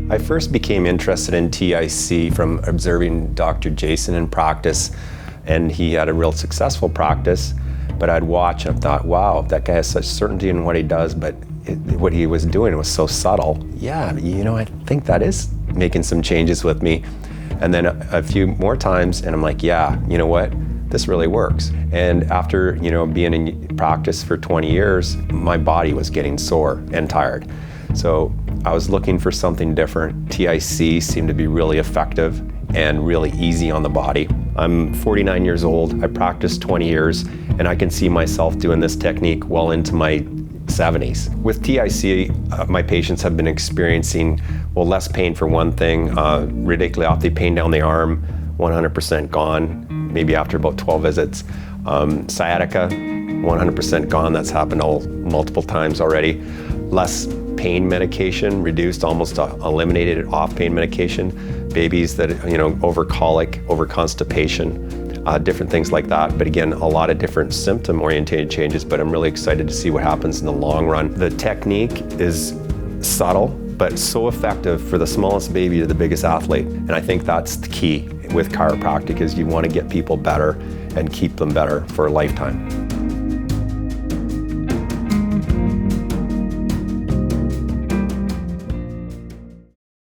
I first became interested in TIC from observing Dr. Jason in practice, and he had a real successful practice. But I'd watch and I thought, wow, that guy has such certainty in what he does, but what he was doing was so subtle. Yeah, I think that is making some changes with me. And then a few more times, and I'm like, yeah, you know what? This really works. And after, being in practice for 20 years, my body was getting sore and tired. So I was looking for something different. TIC seemed to be really effective and really easy on the body. I'm 49 years old, I practiced 20 years, and I can see myself doing this technique well into my 70s. With TIC, my patients have been experiencing, less pain for one thing, radiculopathy, pain down the arm, 100% gone, maybe after about 12 visits. Sciatica, 100% gone, that's happened multiple times already. Less pain medication, reduced, almost eliminated off pain medication. Babies that, over colic, over constipation, different things like that. But again, a lot of different symptom-oriented changes, but I'm really excited to see what happens in the long run. The technique is subtle, but so effective for the smallest baby to the biggest athlete. And I think that's the key with chiropractic, is you want to get people better and keep them better for a lifetime.